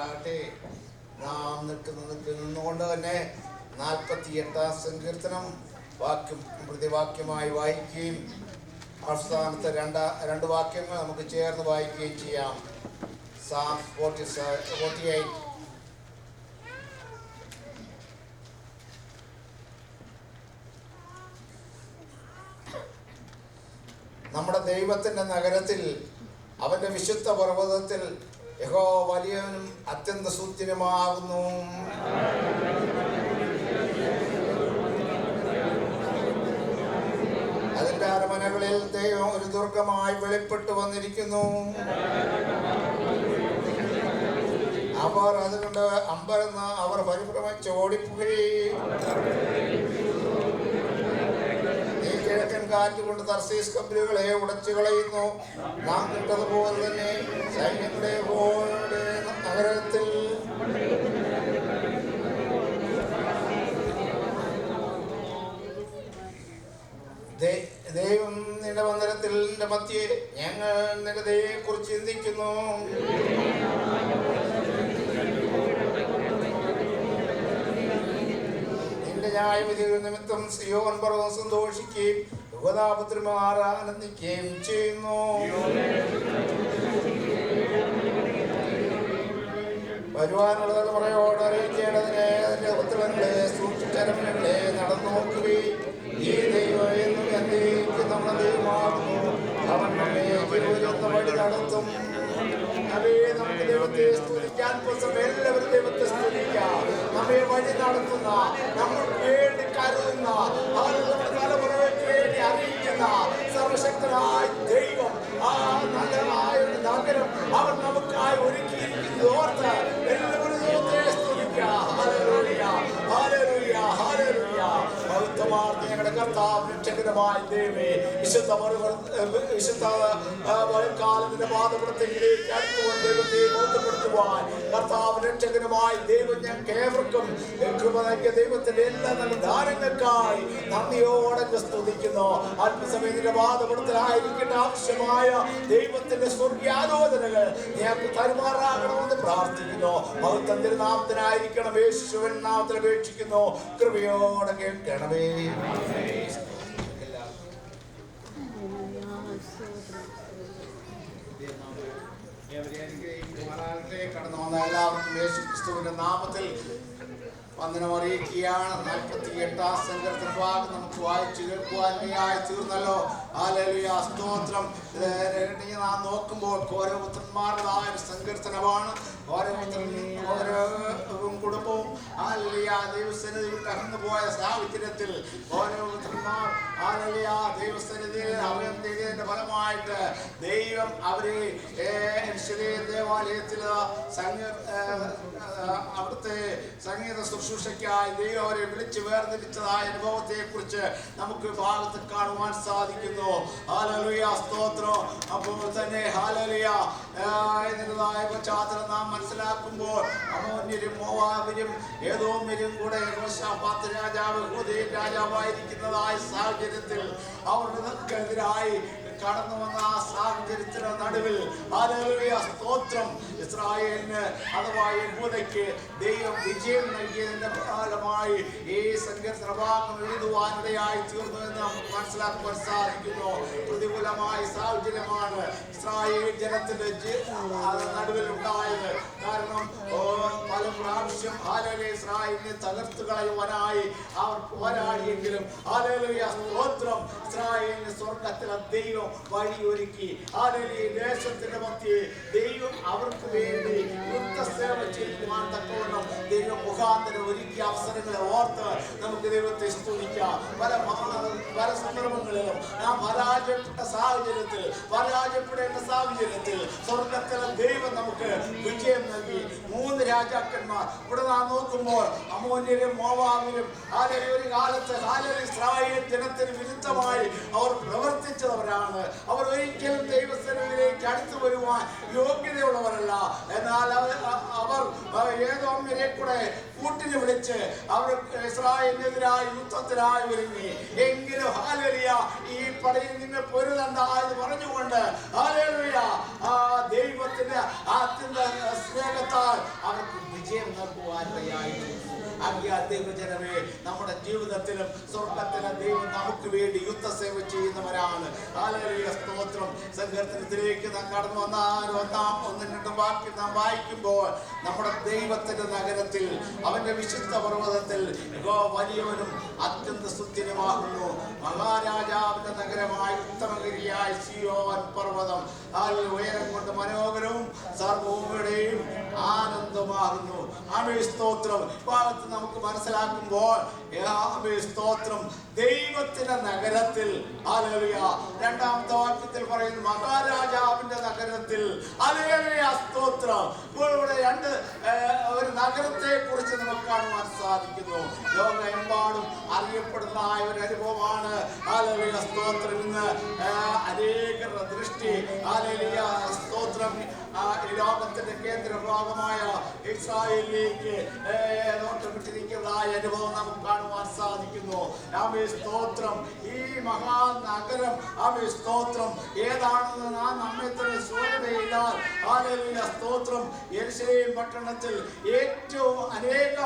ഉണ്ടാകട്ടെ. നാം നിന്നുകൊണ്ട് തന്നെ 48-ാം സങ്കീർത്തനം വാക്യം പ്രതിവാക്യമായി വായിക്കുകയും അവസാനത്തെ രണ്ട് വാക്യങ്ങൾ നമുക്ക് ചേർന്ന് വായിക്കുകയും ചെയ്യാം. Psalm 48. നമ്മുടെ ദൈവത്തിൻ്റെ നഗരത്തിൽ, അവൻ്റെ വിശുദ്ധ പർവ്വതത്തിൽ യഹോവ വലിയവനും അത്യന്ത സുസ്ഥിരമാകുന്നു. അതിൻ്റെ അരമനകളിൽ ദൈവം ഒരു ദുർഗമായി വെളിപ്പെട്ടു വന്നിരിക്കുന്നു. അവർ അതുകൊണ്ട് അമ്പരന്ന് അവർ പരിഭ്രമിച്ച് ഓടിപ്പോയി. നീ കിഴക്കൻ കാറ്റുകൊണ്ട് തർശീസ് കപ്പലുകളെ ഉടച്ചു കളയുന്നു. നാം കിട്ടതുപോലെ തന്നെ സൈന്യങ്ങളുടെ നഗരത്തിൽ ദൈവം നിന്റെ മന്ദിരത്തിന്റെ മധ്യേ ഞങ്ങൾ നിന്റെ ദയയെക്കുറിച്ച് ചിന്തിക്കുന്നു. നിന്റെ ന്യായവിധികൾ നിമിത്തം സിയോൻ പർവ്വതം സന്തോഷിക്കുകയും യഹൂദാപുത്രന്മാർ ആനന്ദിക്കുകയും ചെയ്യുന്നു. വരുവാനുള്ള തലമുറയോട് അറിയിക്കേണ്ടതിനെ അതിന്റെ ഉത്തരങ്ങളെ സൂക്ഷിച്ചരമനങ്ങളെ നടന്നു നോക്കുകയും ഈ ദൈവം എന്നും എന്നേക്കും നമ്മുടെ ദൈവമാകുന്നു. അവൻ നമ്മെ വഴി നടത്തും. അവയെ നമുക്ക് ദൈവത്തെ സ്തുതിക്കാൻ എല്ലാവരും ദൈവത്തെ സ്തുതിക്കാം. നമ്മെ വഴി നടത്തുന്ന, നമ്മൾക്ക് വേണ്ടി കരുതുന്ന, നമ്മുടെ തലമുറയ്ക്ക് വേണ്ടി അറിയിക്കുന്ന സർവശക്തനായ ദൈവം, ആ നല്ലതായ ഒരു നഗരം അവൻ നമുക്കായി ഒരുക്കിയിരിക്കുന്നത് ഓർത്ത് എല്ലാവരും ദൈവത്തെ സ്തുതിക്കാം. Hallelujah, hallelujah, hallelujah. പവിത്രമാർന്ന ഞങ്ങളുടെ കർത്താവ് രക്ഷകരമായ ദൈവമേ, വിശുദ്ധ കാലത്തിന്റെ പാദപ്രത്യങ്ങളിലേക്ക് അടുത്തുകൊണ്ട് ദൈവത്തെ ബോധപ്പെടുത്തുവാൻ കർത്താവ് രക്ഷകരമായ ദൈവം ഞങ്ങൾക്ക് ഏവർക്കും കൃപ നൽകിയ ദൈവത്തിന്റെ എല്ലാ നല്ല ദാനങ്ങൾക്കായി നന്ദിയോടെ സ്തുതിക്കുന്നു. അല്പസമയത്തിന്റെ പാദപടത്തിലായിരിക്കേണ്ട ആവശ്യമായ ദൈവത്തിന്റെ സ്വർഗ്ഗാലോചനകൾ ഞങ്ങൾക്ക് തരുമാറാകണമെന്ന് പ്രാർത്ഥിക്കുന്നു. പവിത്ര നാമത്തിനായിരിക്കണം യേശുവിൻ നാമത്തിൽ അപേക്ഷിക്കുന്നു. കൃപയോടെ കേൾക്കണമേ. കടന്നു വന്ന എല്ലാവർക്കും യേശു ക്രിസ്തുവിന്റെ നാമത്തിൽ വന്ദനം അറിയിക്കുകയാണ്. 48-ാം സങ്കീർത്തന ഭാഗം നമുക്ക് വായിച്ചു കേൾക്കുവാനായി തീർന്നല്ലോ. ഹല്ലേലൂയ, സ്തോത്രം. നാം നോക്കുമ്പോൾ ഓരോരുത്തന്മാരുടേതായ ഒരു സങ്കീർത്തനമാണ്. ഓരോ കുടുംബവും ഹല്ലേലൂയ ദൈവസന്നിധിയിൽ കടന്നുപോയ സാഹചര്യത്തിൽ ഓരോരുത്തന്മാർ ഹല്ലേലൂയ ദൈവസന്നിധിയിൽ അവൻ ചെയ്തതിന്റെ ഫലമായിട്ട് ദൈവം അവരെ ദേവാലയത്തിൽ അവിടുത്തെ സംഗീത ശുശ്രൂഷയ്ക്കായി ദൈവം അവരെ വിളിച്ച് വേർതിരിച്ചതായ അനുഭവത്തെ കുറിച്ച് നമുക്ക് ഭാഗത്ത് കാണുവാൻ സാധിക്കുന്നു. ഹല്ലേലൂയ, സ്തോത്രം. അപ്പോൾ തന്നെ ഹല്ലേലൂയ എന്നതായ പശ്ചാത്തലം നാം മനസ്സിലാക്കുമ്പോൾ അമ്മോന്യരും മോവാബിനും ഏദോമ്യരും കൂടെ യോശാഫാത്ത് രാജാവ് യഹൂദയിൽ രാജാവായിരിക്കുന്നതായ സാഹചര്യത്തിൽ അവർക്കെതിരായി കടന്നു വന്ന ആ സാഹചര്യത്തിന് നടുവിൽ ഹല്ലേലൂയ, സ്തോത്രം, ഇസ്രായേലിന് അഥവാ യഹൂദയ്ക്ക് ദൈവം വിജയം നൽകിയതിന്റെ ഫലമായി ഈ സങ്കീർത്തന ഭാഗം എഴുതുവാനിടയായി തീർന്നു എന്ന് നമുക്ക് മനസ്സിലാക്കുവാൻ സാധിക്കുന്നു. പ്രതികൂലമായ സാഹചര്യമാണ് ഇസ്രായേൽ ജനത്തിന്റെ നടുവിൽ ഉണ്ടായത്. കാരണം പല പ്രാവശ്യം ഹല്ലേലൂയ ഇസ്രായേലിനെ തകർത്തു കളയുവാനായി അവർ പോരാടിയെങ്കിലും ഹല്ലേലൂയ, സ്തോത്രം, ഇസ്രായേലിന് സ്വർഗ്ഗത്തിലെ ദൈവം വഴിയൊരുക്കി. ഹല്ലേലൂയ, ദേശത്തിന്റെ മധ്യേ ദൈവം അവർക്ക് വേണ്ടി യുദ്ധസേവ ചെയ്യുവാൻ തക്കവണ്ണം ദൈവം മുഖാന്തരം ഒരുക്കിയ അവസരങ്ങളെ ഓർത്ത് നമുക്ക് ദൈവത്തെ സ്തുതിക്കാം. പല സന്ദർഭങ്ങളിലും നാം പരാജയപ്പെട്ട സാഹചര്യത്തിൽ, പരാജയപ്പെടേണ്ട സാഹചര്യത്തിൽ സ്വർഗ്ഗത്തിലെ ദൈവം നമുക്ക് വിജയം നൽകി. 3 രാജാക്കന്മാർ ഇവിടെ നാം നോക്കുമ്പോൾ അമ്മോന്യരും മോവാബിനും ഹല്ലേലൂയ ഒരു കാലത്ത് ഹല്ലേലൂയ ഇസ്രായേൽ ജനത്തിന് വിരുദ്ധമായി അവർ പ്രവർത്തിച്ചവരാണ്. അവർ ഒരിക്കലും ദൈവസന്നിധിയിലേക്ക് അടുത്തു വരുവാൻ യോഗ്യതയുള്ളവരല്ല. എന്നാൽ അവർ ഏദോമ്യരെ കൂടെ കൂട്ടിന് വിളിച്ച് അവർ ഇസ്രായേലിനെതിരായി യുദ്ധത്തിനായി ഒരുങ്ങി. എങ്കിലും ഹല്ലേലൂയ ഈ പടയിൽ നിന്ന് പൊരുതണ്ട എന്ന് പറഞ്ഞുകൊണ്ട് ഹല്ലേലൂയ ദൈവത്തിന്റെ അത്യന്ത സ്നേഹത്താൽ അവർ വിജയം നൽകുവാനിടയായി. ആകിയാൽ ദൈവജനമേ, നമ്മുടെ ജീവിതത്തിലും സ്വർഗത്തിലും ദൈവം നമുക്ക് വേണ്ടി യുദ്ധസേവ ചെയ്യുന്നവരാണ്. ഹല്ലേലൂയ, സ്തോത്രം. സങ്കീർത്തനത്തിലേക്ക് നാം കടന്നു വന്നാൽ ഒന്നും രണ്ടും വാക്യം നാം വായിക്കുമ്പോൾ നമ്മുടെ ദൈവത്തിന്റെ നഗരത്തിൽ, അവന്റെ വിശുദ്ധ പർവ്വതത്തിൽ വലിയവനും അത്യന്ത സ്തുത്യനുമാകുന്നു. മഹാരാജാവിന്റെ നഗരമായ ഉത്തമഗിരിയായ സിയോൻ പർവ്വതം ഉയരം കൊണ്ട് മനോഹരവും സർവ്വഭൂമിയുടെയും ആനന്ദമാകുന്നു. ആമേ, സ്തോത്രം. ഭാഗത്ത് നമുക്ക് മനസ്സിലാക്കുമ്പോൾ സ്തോത്രം, ദൈവത്തിന്റെ നഗരത്തിൽ. ഹല്ലേലൂയ. രണ്ടാമത്തെ വാക്യത്തിൽ പറയുന്നു മഹാരാജാവിന്റെ നഗരത്തിൽ. ഹല്ലേലൂയ, സ്തോത്രം. ഇവിടെ ഒരു നഗരത്തെ കുറിച്ച് നമുക്ക് കാണുവാൻ സാധിക്കുന്നു. ലോകമെമ്പാടും അറിയപ്പെടുന്ന ഒരു അനുഭവമാണ്. ഹല്ലേലൂയ, സ്തോത്രം. ഇന്ന് അനേകരുടെ ദൃഷ്ടി, ഹല്ലേലൂയ, സ്തോത്രം, ഈ ലോകത്തിന്റെ കേന്ദ്രഭാഗമായ ഇസ്രായേലിലേക്ക് നോട്ടമിട്ടിരിക്കുന്നതായ അനുഭവം നമുക്ക് കാണുവാൻ സാധിക്കുന്നു. ആമേ, സ്തോത്രം. ഈ മഹാനഗരം, ആമേ, സ്തോത്രം, ഏതാണെന്ന് നാം നമ്മെ തന്നെ സൂചനയില്ലാൽ, ഹല്ലേലൂയ, സ്തോത്രം, യെരൂശലേം പട്ടണത്തിൽ ഏറ്റവും അനേക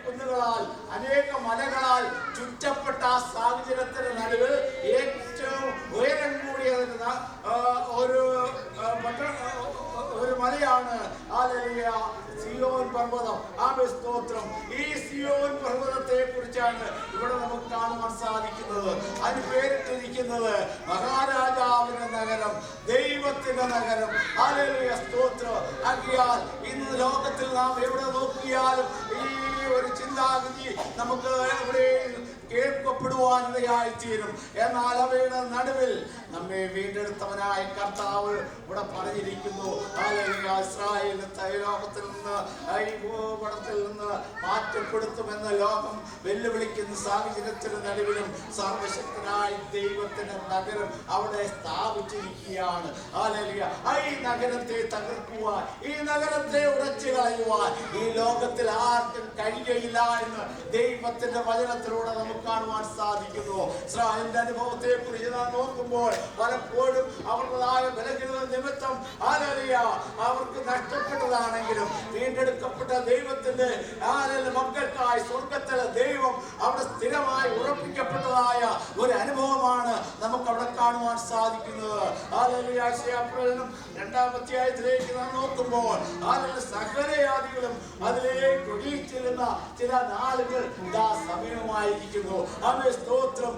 കുന്നുകളാൽ, അനേക മലകളാൽ ചുറ്റപ്പെട്ട സാഹചര്യത്തിന് നടുവിൽ ഏറ്റവും ഉയരം കൂടിയ ഒരു മലയാണ് ഹല്ലേലൂയ, സിയോൻ പർവ്വതം. ആമേ, സ്തോത്രം. ഈ സിയോൻ പർവ്വതത്തെ കുറിച്ചാണ് ഇവിടെ നമുക്ക് കാണുവാൻ സാധിക്കുന്നത്. അതിന് പേരിട്ടിരിക്കുന്നത് മഹാരാജാവിന്റെ നഗരം, ദൈവത്തിന്റെ നഗരം. ഹല്ലേലൂയ, സ്തോത്രം. ആകിയാൽ ഇന്ന് ലോകത്തിൽ നാം എവിടെ നോക്കിയാലും ഈ ഒരു ചിന്താഗതി നമുക്ക് ഇവിടെ കേൾക്കപ്പെടുവാനിടയായി തീരും. എന്നാൽ അവയുടെ നടുവിൽ നമ്മെ വീണ്ടെടുത്തവനായ കർത്താവ് ഇവിടെ പറഞ്ഞിരിക്കുന്നു. ഇസ്രായേലിനെ ലോകത്തിൽ നിന്ന്, ഈ ഭൂപടത്തിൽ നിന്ന് മാറ്റപ്പെടുത്തുമെന്ന് ലോകം വെല്ലുവിളിക്കുന്ന സാഹചര്യത്തിന് നടുവിലും സർവശക്തനായ ദൈവത്തിന്റെ നഗരം അവിടെ സ്ഥാപിച്ചിരിക്കുകയാണ്. ഹല്ലേലൂയ. ഈ നഗരത്തെ തകർക്കുവാൻ, ഈ നഗരത്തെ ഉടച്ചു കളയുവാൻ ഈ ലോകത്തിൽ ആർക്കും കഴിയുകയില്ല എന്ന് ദൈവത്തിന്റെ വചനത്തിലൂടെ നമുക്ക് കാണുവാൻ സാധിക്കുന്നു. ഇസ്രായേലിന്റെ അനുഭവത്തെ കുറിച്ച് നാം നോക്കുമ്പോൾ പലപ്പോഴും അവരുടേതായ ബലഹീനത നിമിത്തം ഹല്ലേലൂയ അവർക്ക് നഷ്ടപ്പെട്ടതാണെങ്കിലും വീണ്ടെടുക്കപ്പെട്ട ദൈവത്തിന്റെ മക്കൾക്കായി സ്വർഗത്തിലെ ദൈവം അവിടെ സ്ഥിരമായി ഉറപ്പിക്കപ്പെട്ടതായ ഒരു അനുഭവമാണ് നമുക്ക് അവിടെ കാണുവാൻ സാധിക്കുന്നത്. ഹല്ലേലൂയ. യെശയ്യാപ്രവചനം 2-ാം അധ്യായത്തിലേക്ക് നാം നോക്കുമ്പോൾ സകലജാതികളും അതിലേക്ക് ഒഴിച്ചിരുന്ന ചില നാളുകൾ ഇതാ സമയമായിരിക്കുന്നു. ആമേ, സ്തോത്രം.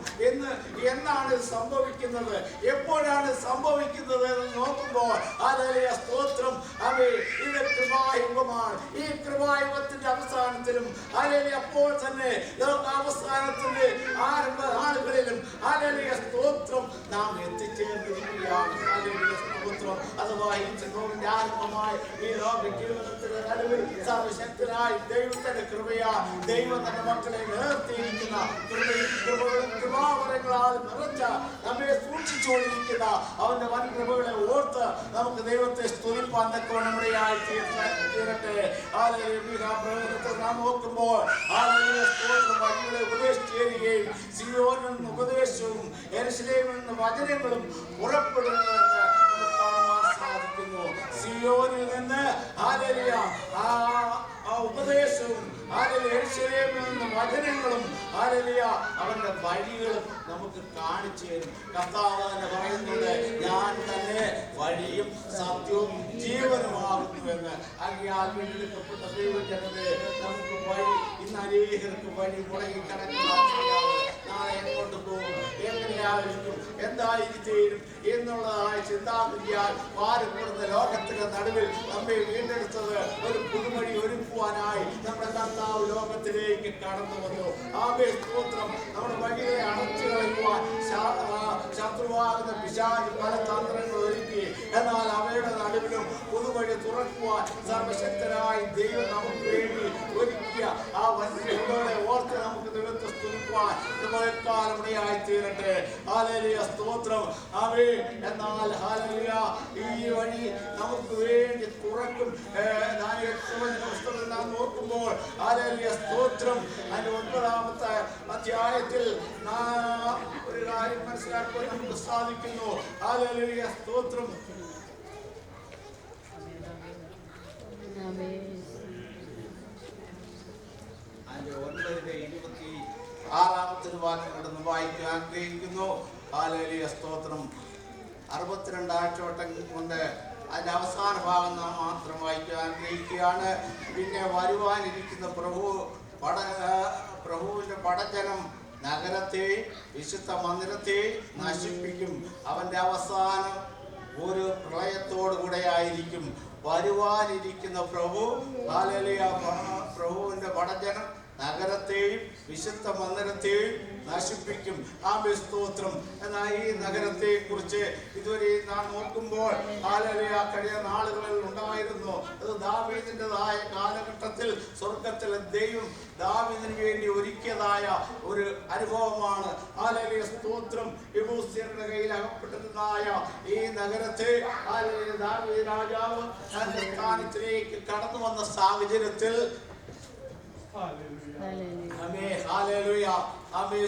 എന്നാണ് സംഭവിക്കുന്നത്, എപ്പോഴാണ് സംഭവിക്കുന്നത് എന്ന് നോക്കുമ്പോൾ ഹല്ലേലൂയ, സ്തോത്രം. ആമേ, ഇത് കൃപായുഗമാണ്. ഈ കൃപായുഗത്തിന്റെ അവസാനത്തിലും ഹല്ലേലൂയ അപ്പോൾ തന്നെ ലോകാവസാനത്തിന്റെ ആരംഭ നാളുകളിലും ഹല്ലേലൂയ, സ്തോത്രം, നാം എത്തിച്ചേർന്നിരിക്കുകയാണ്. ഹല്ലേലൂയ, സ്തോത്രം. അഥവാ ഈ ചെന്നോവിന്റെ ആരംഭമായി ഈ ലോക ജീവിതത്തിന്റെ നടുവിൽ സർവശക്തനായ ദൈവത്തിന്റെ കൃപയാ, ദൈവം തന്റെ മക്കളെ നിലനിർത്തിയിരിക്കുന്ന കൃപാവരങ്ങളാൽ നിറച്ച നമ്മെ സൂക്ഷിച്ചുകൊണ്ടിരിക്കുന്ന അവന്റെ വൻ കൃപകളെ ഓർത്ത് നമുക്ക് ദൈവത്തെ സ്തുതിപ്പാൻ തക്കവണ്ണമുടയായി തീരട്ടെ. പ്രവചനത്തിൽ നാം നോക്കുമ്പോൾ വഴികളെ ഉപദേശിച്ചു തരികയും സിയോനിൽ നിന്ന് ഉപദേശവും യെരൂശലേമിൽ നിന്ന് വചനങ്ങളും പുറപ്പെടുന്നുവെന്ന് നമുക്ക് കാണുവാൻ സാധിക്കുന്നു. സിയോനിൽ നിന്ന് ഹല്ലേലൂയ ഉപദേശവും യെരൂശലേമിൽ നിന്ന് വചനങ്ങളും ഹല്ലേലൂയ അവന്റെ വഴികളും നമുക്ക് കാണിച്ചു തരും. കർത്താവ് തന്നെ പറയുന്നത്, ഞാൻ തന്നെ വഴിയും സത്യവും ജീവനുമാകുന്നുവെന്ന്. ആകിയാൽ വീണ്ടെടുക്കപ്പെട്ട ദൈവജനമേ, നമുക്ക് വഴി ഇന്ന് അനേകർക്ക് വഴി മുടങ്ങി കിടക്കുന്നതാണ്. നാളെ എങ്ങോട്ട് പോകും, എങ്ങനെയായിരിക്കും, എന്തായിരിക്കും എന്നുള്ളതായ ചിന്താഗതിയാൽ ഭാരപ്പെടുന്ന ലോകത്തിന്റെ നടുവിൽ നമ്മെ വീണ്ടെടുത്തത് ഒരു പുതുവഴി ഒരുക്കുവാനായി നമ്മുടെ കർത്താവ് ലോകത്തിലേക്ക് കടന്നു വന്നു. ആമേ, സ്തോത്രം. നമ്മുടെ വഴിയെ അടച്ചു കളയുവാൻ ശത്രുവാകുന്ന പിശാച് പല തന്ത്രങ്ങൾ ഒരുക്കി. എന്നാൽ അവയുടെ നടുവിലും പുതുവഴി തുറക്കുവാൻ സർവശക്തനായ ദൈവം നമുക്ക് വേണ്ടി ഒരുക്കിയ ആ വഴികളെ ഓർത്ത് നമുക്ക് ദൈവത്തെ സ്തുതിക്കുവാൻ ഇതുപോലെക്കാലം ഇടയായി തീരട്ടെ. ഹല്ലേലൂയ, സ്തോത്രം. ആമേ. എന്നാൽ ഹല്ലേലൂയ ഈ വഴി നമുക്ക് വേണ്ടി തുറക്കും. പുസ്തകം നാം നോക്കുമ്പോൾ ഹല്ലേലൂയ, സ്തോത്രം, അതിന്റെ 9-ാമത്തെ അധ്യായത്തിൽ ഒരു കാര്യം മനസ്സിലാക്കുവാൻ നമുക്ക് സാധിക്കുന്നു. ഹല്ലേലൂയ, സ്തോത്രം. 6-ാമത്തെ വാക്യം വായിക്കാൻ ആഗ്രഹിക്കുന്നു. ഹല്ലേലൂയ, സ്തോത്രം. 62 ആഴ്ചവട്ടം കൊണ്ട് അതിൻ്റെ അവസാന ഭാഗം നാം മാത്രം വായിക്കാൻ ആഗ്രഹിക്കുകയാണ്. പിന്നെ വരുവാനിരിക്കുന്ന പ്രഭുവിൻ്റെ പടജനം നഗരത്തെയും വിശുദ്ധ മന്ദിരത്തെയും നശിപ്പിക്കും. അവൻ്റെ അവസാനം ഒരു പ്രളയത്തോടു കൂടെ ആയിരിക്കും. വരുവാനിരിക്കുന്ന പ്രഭു, ഹല്ലേലൂയ, പ്രഭുവിൻ്റെ പടജനം നഗരത്തെയും വിശുദ്ധ മന്ദിരത്തെയും നശിപ്പിക്കും. ആമേൻ, സ്തോത്രം. എന്നാൽ ഈ നഗരത്തെ കുറിച്ച് ഇതുവരെ നാം നോക്കുമ്പോൾ ഹല്ലേലൂയ കഴിഞ്ഞ നാളുകളിൽ ഉണ്ടായിരുന്നു. അത് ദാവീദിൻ്റെതായ കാലഘട്ടത്തിൽ സ്വർഗത്തിലെ ദൈവം ദാവീദിന് വേണ്ടി ഒരുക്കിയതായ ഒരു അനുഭവമാണ്. ഹല്ലേലൂയ, സ്തോത്രം. യെബൂസ്യരുടെ കയ്യിൽ അകപ്പെട്ടിരുന്നതായ ഈ നഗരത്തെ ഹല്ലേലൂയ ദാവീദ് രാജാവ് തന്റെ സ്ഥാനത്തിലേക്ക് കടന്നു വന്ന സാഹചര്യത്തിൽ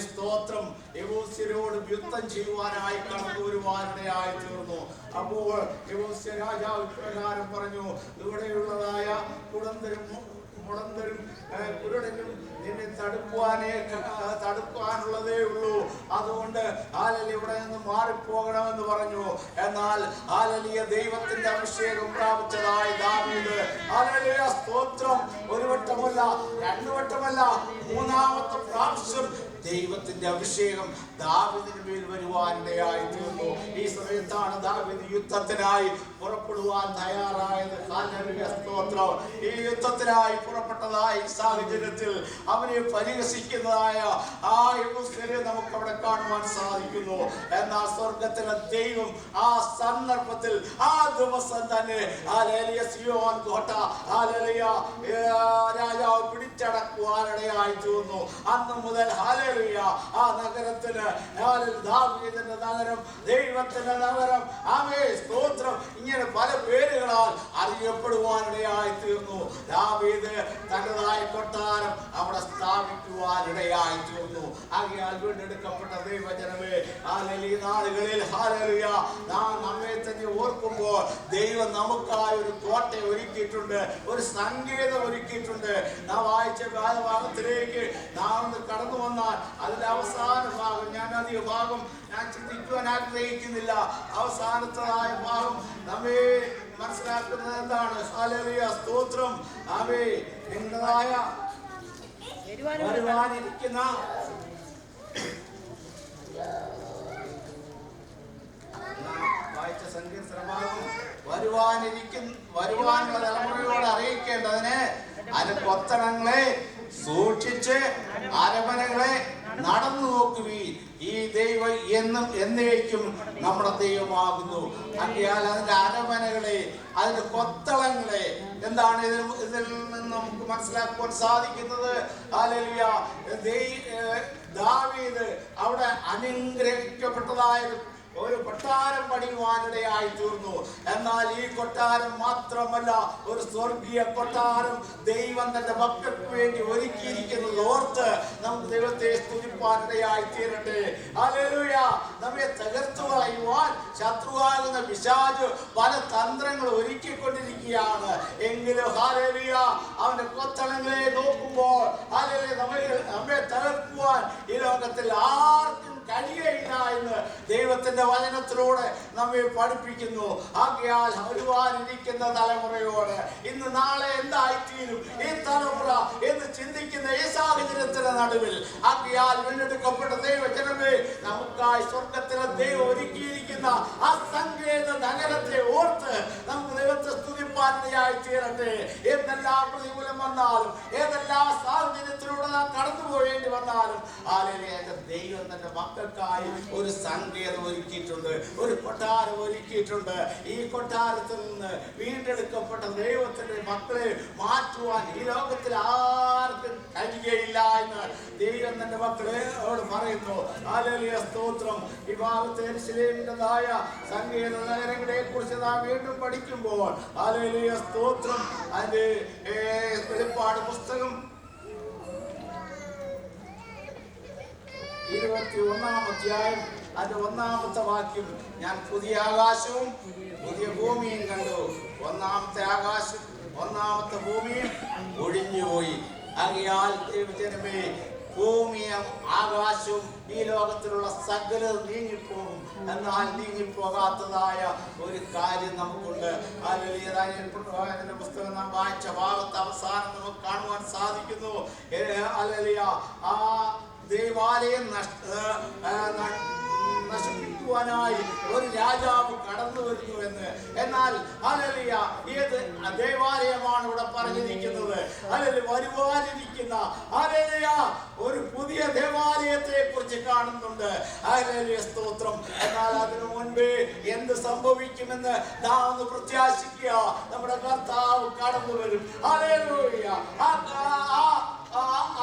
സ്തോത്രം യെബൂസ്യരോട് യുദ്ധം ചെയ്യുവാനായി കടന്നു വരുവാനിടയായി തീർന്നു. അപ്പോൾ യെബൂസ്യ രാജാവ് ഇപ്രകാരം പറഞ്ഞു, ഇവിടെയുള്ളതായ മുടന്തരും കുരുടനും നിന്നെ തടുക്കാനുള്ളതേ ഉള്ളൂ. അതുകൊണ്ട് ഹല്ലേലൂയ ഇവിടെ നിന്ന് മാറിപ്പോകണമെന്ന് പറഞ്ഞു. എന്നാൽ ഹല്ലേലൂയ ദൈവത്തിന്റെ അഭിഷേകം പ്രാപിച്ചതായി ദാവീദ്, ഹല്ലേലൂയ, സ്തോത്രം, ഒരു വട്ടമല്ല, 2 വട്ടമല്ല, 3-ാമത്തെ പ്രാവശ്യം ദൈവത്തിന്റെ അഭിഷേകം ദാവീദിന് മേൽ വരുവാനിടയായി തീർന്നു. ഈ സമയത്താണ് ദാവീദ് യുദ്ധത്തിനായി പുറപ്പെടുവാൻ തയ്യാറായത്. ഹല്ലേലൂയ, സ്തോത്രം. ഈ യുദ്ധത്തിനായി പുറപ്പെട്ടതായ ഈ സാഹചര്യത്തിൽ അവനെ പരിഹസിക്കുന്നതായ ആ യെബൂസ്യരെ നമുക്ക് അവിടെ കാണുവാൻ സാധിക്കുന്നു. എന്നാൽ സ്വർഗത്തിലെ ദൈവം ആ സന്ദർഭത്തിൽ ആ ദിവസം തന്നെ ഹല്ലേലൂയ സിയോൻ കോട്ട ഹല്ലേലൂയ രാജാവ് പിടിച്ചടക്കുവാനിടയായി തീർന്നു. അന്ന് മുതൽ ഹല്ലേലൂയ ആ നഗരത്തിന് ദാവീദിന്റെ നഗരം, ദൈവത്തിന്റെ നഗരം, ആമേൻ, സ്തോത്രം, ഇങ്ങനെ പല പേരുകളാൽ അറിയപ്പെടുവാനിടയായി തീർന്നു. ദാവീദ് തന്റേതായ കൊട്ടാരം അവിടെ സ്ഥാപിക്കുവാനിടയായി തീർന്നു. ആകയാൽ വീണ്ടെടുക്കപ്പെട്ട ദൈവജനമേ, ഹല്ലേലൂയ നാളുകളിൽ ഹല്ലേലൂയ നാം നമ്മെ തന്നെ ഓർക്കുമ്പോൾ ദൈവം നമുക്കായി ഒരു കോട്ട ഒരുക്കിയിട്ടുണ്ട്, ഒരു സങ്കേതം ഒരുക്കിയിട്ടുണ്ട്. നാം വായിച്ച ഭാഗത്തിലേക്ക് നാം ഒന്ന് കടന്നു വന്നാൽ അതിന്റെ അവസാന ഭാഗം, ഞാൻ അധിക ഭാഗം ഞാൻ ചിന്തിക്കുവാൻ ആഗ്രഹിക്കുന്നില്ല. അവസാനത്തതായ ഭാഗം നമ്മെ മനസ്സിലാക്കുന്നത് എന്താണ്? ഹല്ലേലൂയ, സ്തോത്രം. ആമേൻ. നിങ്ങളായ വരുവാനിരിക്കുന്ന വായിച്ച സങ്കീർത്തനഭാഗം വരുവാനുള്ള തലമുറയോട് അറിയിക്കേണ്ടതിന് അതിന് കൊത്തളങ്ങളെ സൂക്ഷിച്ച് അരമനകളെ നടന്നു നോക്കുവീൻ. ഈ ദൈവം എന്നും എന്നേക്കും നമ്മുടെ ദൈവമാകുന്നു. ആകയാൽ അതിന്റെ അരമനകളെ, അതിന്റെ കൊത്തളങ്ങളെ എന്താണ് ഇതിൽ നിന്ന് നമുക്ക് മനസ്സിലാക്കുവാൻ സാധിക്കുന്നത്? ഹല്ലേലൂയ, ദാവീദ് അവിടെ അനുഗ്രഹിക്കപ്പെട്ടതായ ഒരു കൊട്ടാരം പണിയുവാനിടയായി തീർന്നു. എന്നാൽ ഈ കൊട്ടാരം മാത്രമല്ല, ഒരു സ്വർഗീയ കൊട്ടാരം ദൈവം തന്റെ മക്കൾക്ക് വേണ്ടി ഒരുക്കിയിരിക്കുന്നത് ഓർത്ത് നമുക്ക് ദൈവത്തെ സ്തുതിപ്പാനിടയായി തീരട്ടെ. ഹല്ലേലൂയ. നമ്മെ തകർത്തു കളയുവാൻ ശത്രുവാകുന്ന പിശാച് പല തന്ത്രങ്ങൾ ഒരുക്കിക്കൊണ്ടിരിക്കുകയാണ്. എങ്കിലും ഹല്ലേലൂയ അവന്റെ കൊത്തളങ്ങളെ നോക്കുമ്പോൾ ഹല്ലേലൂയ നമ്മെ തകർക്കുവാൻ ഈ ലോകത്തിൽ ആർക്കും കഴിയയില്ല എന്ന് ദൈവത്തിന്റെ വചനത്തിലൂടെ നമ്മെ പഠിപ്പിക്കുന്നു. ആകയാൽ വരുവാനിരിക്കുന്ന തലമുറയോട് ഇന്ന് നാളെ എന്തായിത്തീരും ഈ തലമുറ എന്ന് ചിന്തിക്കുന്ന ഈ സാഹചര്യത്തിന്റെ നടുവിൽ ആകയാൽ വീണ്ടെടുക്കപ്പെട്ട ദൈവജനമേ, നമുക്കായി സ്വർഗത്തിലെ ദൈവം ഒരുക്കിയിരിക്കുന്ന ആ സങ്കേത നഗരത്തെ ഓർത്ത് നമുക്ക് ദൈവത്തെ സ്തുതിപ്പാനിടയായി തീരട്ടെ. എന്തെല്ലാം പ്രതികൂലം വന്നാലും, ഏതെല്ലാം സാഹചര്യത്തിലൂടെ നാം കടന്നു പോകേണ്ടി വന്നാലും ഹല്ലേലൂയ ദൈവം തന്റെ മക്കൾക്കായി ഒരു സങ്കേതം ഒരുക്കിയിട്ടുണ്ട്, ഒരു കൊട്ടാരം ഒരുക്കിയിട്ടുണ്ട്. ഈ കൊട്ടാരത്തിൽ നിന്ന് വീണ്ടെടുക്കപ്പെട്ട ദൈവത്തിന്റെ മക്കളെ മാറ്റുവാൻ ഈ ലോകത്തിൽ ആർക്കും കഴിയുകയില്ല എന്ന് ദൈവം തന്റെ മക്കളോട് പറയുന്നു. ഹല്ലേലൂയ, സ്തോത്രം. ഈ ഭാഗത്ത് യെരൂശലേമിൻ്റെതായ സങ്കേത നഗരങ്ങളെ കുറിച്ച് നാം വീണ്ടും പഠിക്കുമ്പോൾ ഹല്ലേലൂയ, സ്തോത്രം, അതിന്റെ വെളിപ്പാട് പുസ്തകം 21-ാം അധ്യായം അതിന്റെ 1-ാമത്തെ വാക്യം, ഞാൻ പുതിയ ആകാശവും പുതിയ ഭൂമിയും കണ്ടു. 1-ാമത്തെ ആകാശം 1-ാമത്തെ ഭൂമിയും ഒഴിഞ്ഞുപോയി. ആകയാൽ ദൈവജനമേ, ഭൂമിയും ആകാശവും ഈ ലോകത്തിലുള്ള സകലം നീങ്ങിപ്പോകും. എന്നാൽ നീങ്ങിപ്പോകാത്തതായ ഒരു കാര്യം നമുക്കുണ്ട്. അതിന്റെ പുസ്തകം നാം വായിച്ച ഭാഗത്ത് അവസാനം നമുക്ക് കാണുവാൻ സാധിക്കുന്നു. ആ ദേവാലയം നശിപ്പിക്കുവാനായി ഒരു രാജാവ് കടന്നു വരുന്നുവെന്ന്. എന്നാൽ ഹല്ലേലൂയ, ഏത് ദേവാലയമാണ് ഇവിടെ പറഞ്ഞിരിക്കുന്നത്? ഹല്ലേലൂയ, വരുവാനിരിക്കുന്ന ഹല്ലേലൂയ ഒരു പുതിയ ദേവാലയത്തെ കുറിച്ച് കാണുന്നുണ്ട്. ഹല്ലേലൂയ, സ്തോത്രം. എന്നാൽ അതിനു മുൻപേ എന്ത് സംഭവിക്കുമെന്ന് നാം ഒന്ന് പ്രത്യാശിക്കുക. നമ്മുടെ കർത്താവ് കടന്നു വരും. ഹല്ലേലൂയ.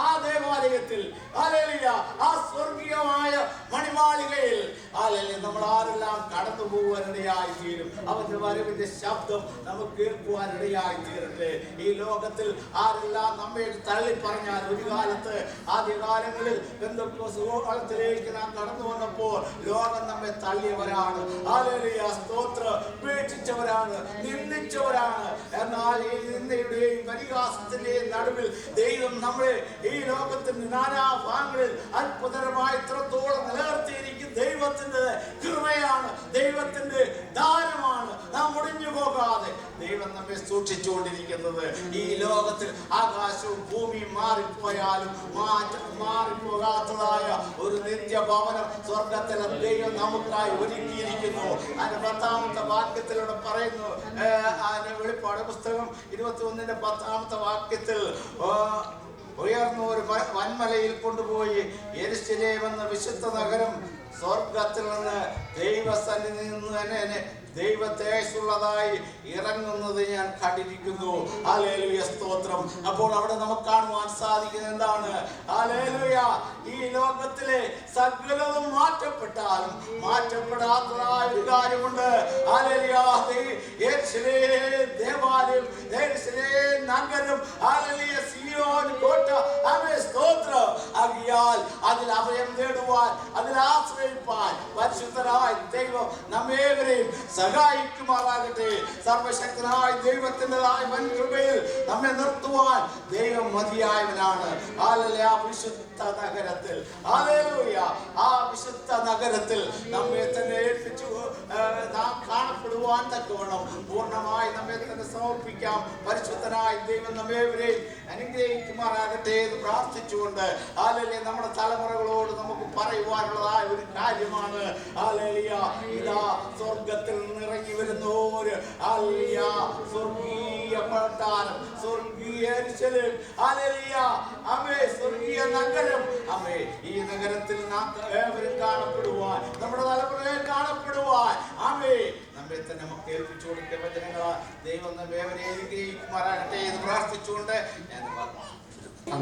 ആ ദേവാലയത്തിൽ ഹല്ലേലൂയ, ആ സ്വർഗീയമായ മണിമാളികയിൽ ഹല്ലേലൂയ നമ്മൾ ആരെല്ലാം കടന്നു പോകുവാനിടയായി തീരും. അവന്റെ വരവിന്റെ ശബ്ദം നമുക്ക് കേൾക്കുവാനിടയായി തീരട്ടെ. ഈ ലോകത്തിൽ ആരെല്ലാം നമ്മെ തള്ളി പറഞ്ഞാൽ, ഒരു കാലത്ത് ആദ്യകാലങ്ങളിൽ പെന്തക്കോസ്തേത്തിലേക്ക് നാം കടന്നു വന്നപ്പോൾ ലോകം നമ്മെ തള്ളിയവരാണ്. ഹല്ലേലൂയ, സ്തോത്രം. ഉപേക്ഷിച്ചവരാണ്, നിന്ദിച്ചവരാണ്. എന്നാൽ ഈ നിന്ദയുടെയും പരിഹാസത്തിന്റെയും നടുവിൽ ദൈവം നമ്മളെ ഈ ലോകത്തിന്റെ നാനാഭാഗങ്ങളിൽ അത്ഭുതകരമായി ഇത്രത്തോളം നിലനിർത്തിയിരിക്കും. ദൈവത്തിന്റെ കൃപയാണ്, ദൈവത്തിന്റെ ദാനമാണ്. നാം മുടിഞ്ഞു പോകാതെ ദൈവം നമ്മെ സൂക്ഷിച്ചുകൊണ്ടിരിക്കുന്നത്. ഈ ലോകത്തിൽ ആകാശവും ഭൂമിയും മാറിപ്പോയാലും മാറിപ്പോകാത്തതായ ഒരു നിത്യഭവനം സ്വർഗത്തിലെ ദൈവം നമുക്കായി ഒരുക്കിയിരിക്കുന്നു. അതിന്റെ 10-ാമത്തെ വാക്യത്തിലൂടെ പറയുന്നു. വെളിപ്പാട് പുസ്തകം 21-ന്റെ 10-ാമത്തെ വാക്യത്തിൽ ഉയർന്ന ഒരു വൻമലയിൽ കൊണ്ടുപോയി യെരൂശലേം എന്ന വിശുദ്ധ നഗരം സ്വർഗത്തിൽ നിന്ന് ദൈവസന്നിധിയിൽ നിന്ന് തന്നെ ദൈവത്തേജസ്സുള്ളതായി ഇറങ്ങുന്നത് ഞാൻ കണ്ടിരിക്കുന്നു. ഹല്ലേലൂയ, സ്തോത്രം. അപ്പോൾ അവിടെ നമുക്ക് കാണുവാൻ സാധിക്കുന്നത് എന്താണ്? ഹല്ലേലൂയ, ഈ ലോകത്തിലെ സകലതും മാറ്റപ്പെട്ടാലും മാറ്റപ്പെടാത്തതായ ഒരു കാര്യമുണ്ട്. ഹല്ലേലൂയ, യെരൂശലേം ദേവാലയം, യെരൂശലേം നഗരം, ഹല്ലേലൂയ, സിയോൻ കോട്ട, ആമേൻ, സ്തോത്രം. ആകിയാൽ അതിൽ അഭയം തേടുവാൻ, അതിൽ ആശ്രയിപ്പാൻ പരിശുദ്ധനായ ദൈവം നമ്മേവരെയും സഹായിക്കുമാറാകട്ടെ. സർവശക്തനായ ദൈവത്തിൻ്റെതായ വൻ കൃപയിൽ നമ്മെ നിർത്തുവാൻ ദൈവം മതിയായവനാണ്. ഹല്ലേലൂയ, വിശുദ്ധ നഗരത്തിൽ, ഹല്ലേലൂയ, ആ വിശുദ്ധ നഗരത്തിൽ നമ്മെ തന്നെ ഏൽപ്പിച്ചു നാം കാണപ്പെടുവാൻ തക്കവണ്ണം പൂർണ്ണമായി നമ്മെ തന്നെ സമർപ്പിക്കാം. പരിശുദ്ധനായ ദൈവം നമ്മേവരെയും അനുഗ്രഹിക്കുമാറാകട്ടെ എന്ന് പ്രാർത്ഥിച്ചുകൊണ്ട് ഹല്ലേലൂയ, നമ്മുടെ തലമുറകളോട് നമുക്ക് പറയുവാനുള്ളതായ ഒരു കാര്യമാണ്. ഹല്ലേലൂയ, ഇതാ സ്വർഗത്തിൽ ഇറങ്ങി വരുന്ന ഒരു ഹല്ലേലൂയ സ്വർഗീയ കൊട്ടാരം, സ്വർഗീയ യെരൂശലേം, ഹല്ലേലൂയ, ആമേൻ, സ്വർഗീയ നഗരം. ആമേൻ, ഈ നഗരത്തിൽ നാം ഏവരും കാണപ്പെടുവാൻ, നമ്മുടെ തലമുറയിൽ കാണപ്പെടുവാൻ, ആമേൻ, നമ്മെ തന്നെ നമുക്ക് ഏൽപ്പിച്ചു കൊടുക്കുന്ന വചനങ്ങളാൽ ദൈവം നമ്മെ ഏവരെ അനുഗ്രഹിക്കുമാറാകട്ടെ എന്ന് പ്രാർത്ഥിച്ചുകൊണ്ട് ഞാൻ